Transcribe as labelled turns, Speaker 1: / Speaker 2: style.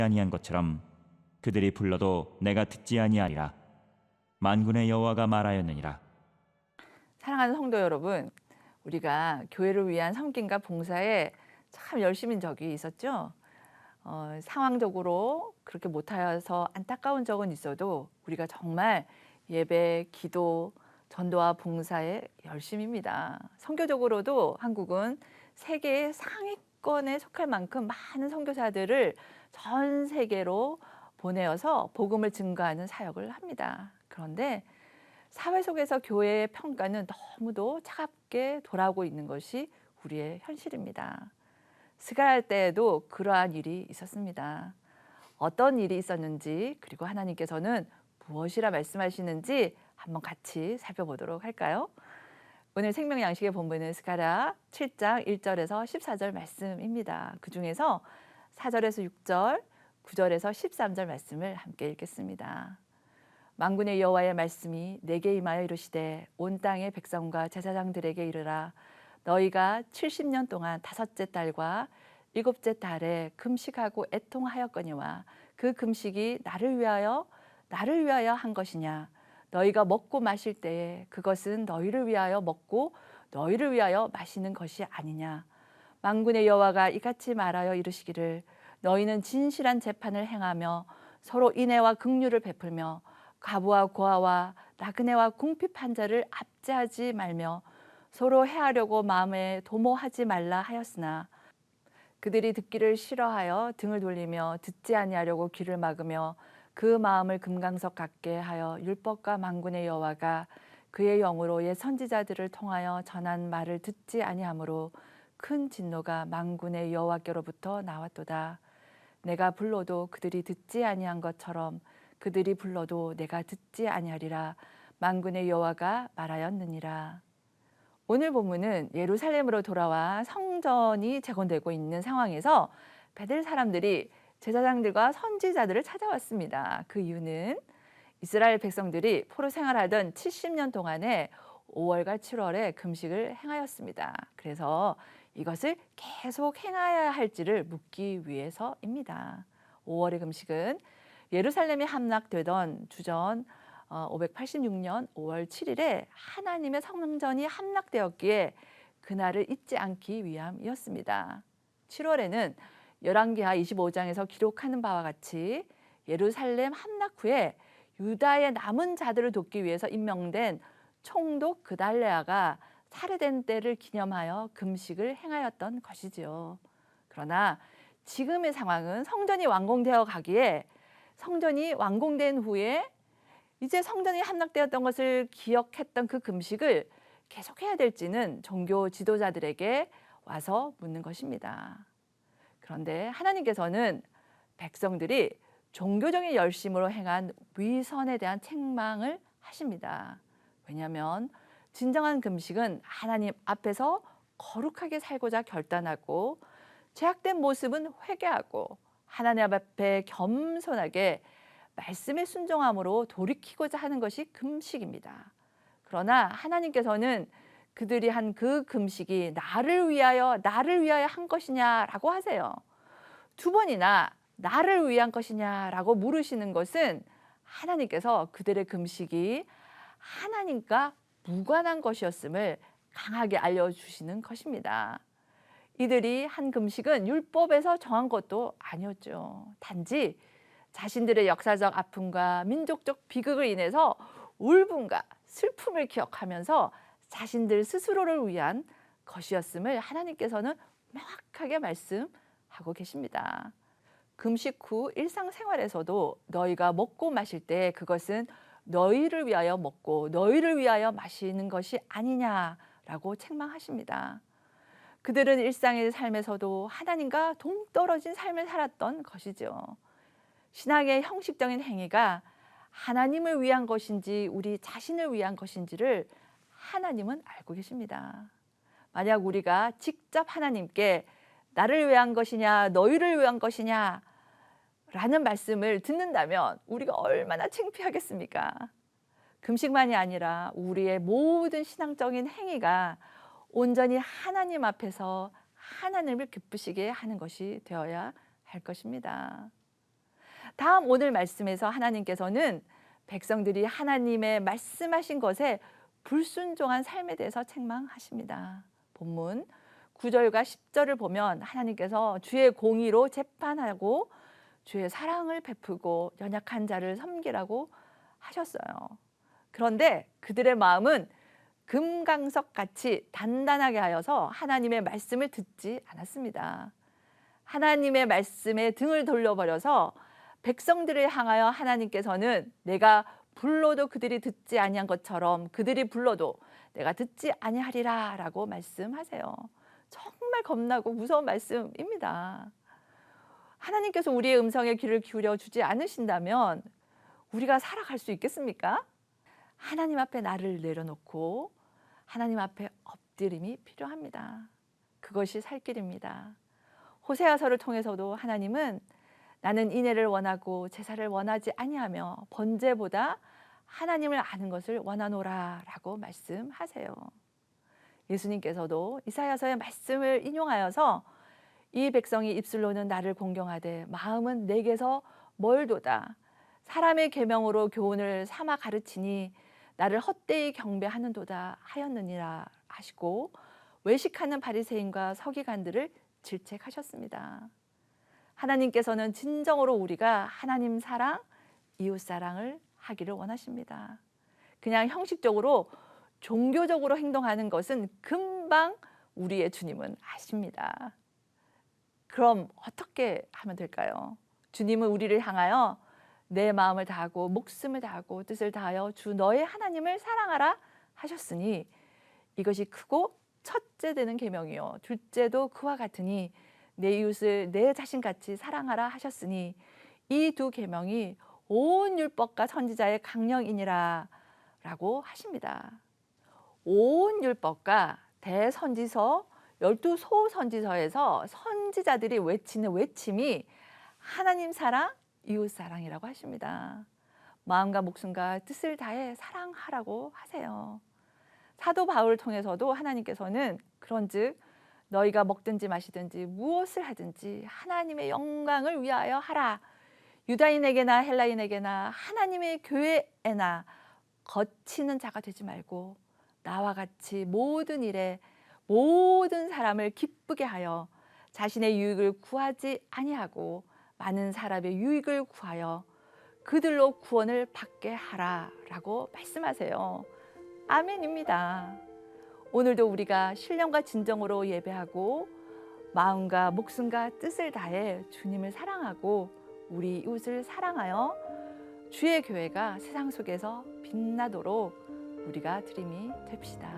Speaker 1: 아니한 것처럼 그들이 불러도 내가 듣지 아니하리라. 만군의 여호와가 말하였느니라.
Speaker 2: 사랑하는 성도 여러분, 우리가 교회를 위한 섬김과 봉사에 참 열심인 적이 있었죠. 상황적으로 그렇게 못하여서 안타까운 적은 있어도 우리가 정말 예배, 기도, 전도와 봉사에 열심입니다. 선교적으로도 한국은 세계의 상위권에 속할 만큼 많은 선교사들을 전 세계로 보내어서 복음을 증거하는 사역을 합니다. 그런데 사회 속에서 교회의 평가는 너무도 차갑게 돌아오고 있는 것이 우리의 현실입니다. 스가랴 때에도 그러한 일이 있었습니다. 어떤 일이 있었는지, 그리고 하나님께서는 무엇이라 말씀하시는지 한번 같이 살펴보도록 할까요? 오늘 생명 양식의 본문은 스가랴 7장 1절에서 14절 말씀입니다. 그 중에서 4절에서 6절, 9절에서 13절 말씀을 함께 읽겠습니다. 만군의 여호와의 말씀이 내게 임하여 이르시되 온 땅의 백성과 제사장들에게 이르라. 너희가 70년 동안 다섯째 달과 일곱째 달에 금식하고 애통하였거니와 그 금식이 나를 위하여 한 것이냐. 너희가 먹고 마실 때에 그것은 너희를 위하여 먹고 너희를 위하여 마시는 것이 아니냐. 만군의 여호와가 이같이 말하여 이르시기를 너희는 진실한 재판을 행하며 서로 인애와 긍휼을 베풀며 과부와 고아와 나그네와 궁핍한 자를 압제하지 말며 서로 해하려고 마음에 도모하지 말라 하였으나 그들이 듣기를 싫어하여 등을 돌리며 듣지 아니하려고 귀를 막으며 그 마음을 금강석 같게 하여 율법과 만군의 여호와가 그의 영으로 옛 선지자들을 통하여 전한 말을 듣지 아니하므로 큰 진노가 만군의 여호와께로부터 나왔도다. 내가 불러도 그들이 듣지 아니한 것처럼 그들이 불러도 내가 듣지 아니하리라. 만군의 여호와가 말하였느니라. 오늘 본문은 예루살렘으로 돌아와 성전이 재건되고 있는 상황에서 베델 사람들이 제사장들과 선지자들을 찾아왔습니다. 그 이유는 이스라엘 백성들이 포로 생활하던 70년 동안에 5월과 7월에 금식을 행하였습니다. 그래서 이것을 계속 행해야 할지를 묻기 위해서입니다. 5월의 금식은 예루살렘이 함락되던 주전 586년 5월 7일에 하나님의 성전이 함락되었기에 그날을 잊지 않기 위함이었습니다. 7월에는 열왕기하 25장에서 기록하는 바와 같이 예루살렘 함락 후에 유다의 남은 자들을 돕기 위해서 임명된 총독 그달레아가 살해된 때를 기념하여 금식을 행하였던 것이지요. 그러나 지금의 상황은 성전이 완공되어 가기에 성전이 완공된 후에 이제 성전이 함락되었던 것을 기억했던 그 금식을 계속해야 될지는 종교 지도자들에게 와서 묻는 것입니다. 그런데 하나님께서는 백성들이 종교적인 열심으로 행한 위선에 대한 책망을 하십니다. 왜냐하면 진정한 금식은 하나님 앞에서 거룩하게 살고자 결단하고 죄악된 모습은 회개하고 하나님 앞에 겸손하게 말씀에 순종함으로 돌이키고자 하는 것이 금식입니다. 그러나 하나님께서는 그들이 한 그 금식이 나를 위하여 한 것이냐라고 하세요. 두 번이나 나를 위한 것이냐라고 물으시는 것은 하나님께서 그들의 금식이 하나님과 무관한 것이었음을 강하게 알려주시는 것입니다. 이들이 한 금식은 율법에서 정한 것도 아니었죠. 단지 자신들의 역사적 아픔과 민족적 비극을 인해서 울분과 슬픔을 기억하면서 자신들 스스로를 위한 것이었음을 하나님께서는 명확하게 말씀하고 계십니다. 금식 후 일상생활에서도 너희가 먹고 마실 때 그것은 너희를 위하여 먹고 너희를 위하여 마시는 것이 아니냐라고 책망하십니다. 그들은 일상의 삶에서도 하나님과 동떨어진 삶을 살았던 것이죠. 신앙의 형식적인 행위가 하나님을 위한 것인지 우리 자신을 위한 것인지를 하나님은 알고 계십니다. 만약 우리가 직접 하나님께 나를 위한 것이냐 너희를 위한 것이냐 라는 말씀을 듣는다면 우리가 얼마나 창피하겠습니까? 금식만이 아니라 우리의 모든 신앙적인 행위가 온전히 하나님 앞에서 하나님을 기쁘시게 하는 것이 되어야 할 것입니다. 다음 오늘 말씀에서 하나님께서는 백성들이 하나님의 말씀하신 것에 불순종한 삶에 대해서 책망하십니다. 본문 9절과 10절을 보면 하나님께서 주의 공의로 재판하고 주의 사랑을 베푸고 연약한 자를 섬기라고 하셨어요. 그런데 그들의 마음은 금강석같이 단단하게 하여서 하나님의 말씀을 듣지 않았습니다. 하나님의 말씀에 등을 돌려버려서 백성들을 향하여 하나님께서는 내가 불러도 그들이 듣지 아니한 것처럼 그들이 불러도 내가 듣지 아니하리라 라고 말씀하세요. 정말 겁나고 무서운 말씀입니다. 하나님께서 우리의 음성에 귀를 기울여 주지 않으신다면 우리가 살아갈 수 있겠습니까? 하나님 앞에 나를 내려놓고 하나님 앞에 엎드림이 필요합니다. 그것이 살 길입니다. 호세아서를 통해서도 하나님은 나는 인애를 원하고 제사를 원하지 아니하며 번제보다 하나님을 아는 것을 원하노라 라고 말씀하세요. 예수님께서도 이사야서의 말씀을 인용하여서 이 백성이 입술로는 나를 공경하되 마음은 내게서 멀도다. 사람의 계명으로 교훈을 삼아 가르치니 나를 헛되이 경배하는도다 하였느니라 하시고 외식하는 바리새인과 서기관들을 질책하셨습니다. 하나님께서는 진정으로 우리가 하나님 사랑, 이웃 사랑을 하기를 원하십니다. 그냥 형식적으로 종교적으로 행동하는 것은 금방 우리의 주님은 아십니다. 그럼 어떻게 하면 될까요? 주님은 우리를 향하여 내 마음을 다하고 목숨을 다하고 뜻을 다하여 주 너의 하나님을 사랑하라 하셨으니 이것이 크고 첫째 되는 계명이요 둘째도 그와 같으니 내 이웃을 내 자신같이 사랑하라 하셨으니 이 두 계명이 온 율법과 선지자의 강령이니라 라고 하십니다. 온 율법과 대선지서 12소 선지서에서 선지자들이 외치는 외침이 하나님 사랑, 이웃 사랑이라고 하십니다. 마음과 목숨과 뜻을 다해 사랑하라고 하세요. 사도 바울을 통해서도 하나님께서는 그런즉 너희가 먹든지 마시든지 무엇을 하든지 하나님의 영광을 위하여 하라. 유다인에게나 헬라인에게나 하나님의 교회에나 거치는 자가 되지 말고 나와 같이 모든 일에 모든 사람을 기쁘게 하여 자신의 유익을 구하지 아니하고 많은 사람의 유익을 구하여 그들로 구원을 받게 하라라고 말씀하세요. 아멘입니다. 오늘도 우리가 신령과 진정으로 예배하고 마음과 목숨과 뜻을 다해 주님을 사랑하고 우리 이웃을 사랑하여 주의 교회가 세상 속에서 빛나도록 우리가 드림이 됩시다.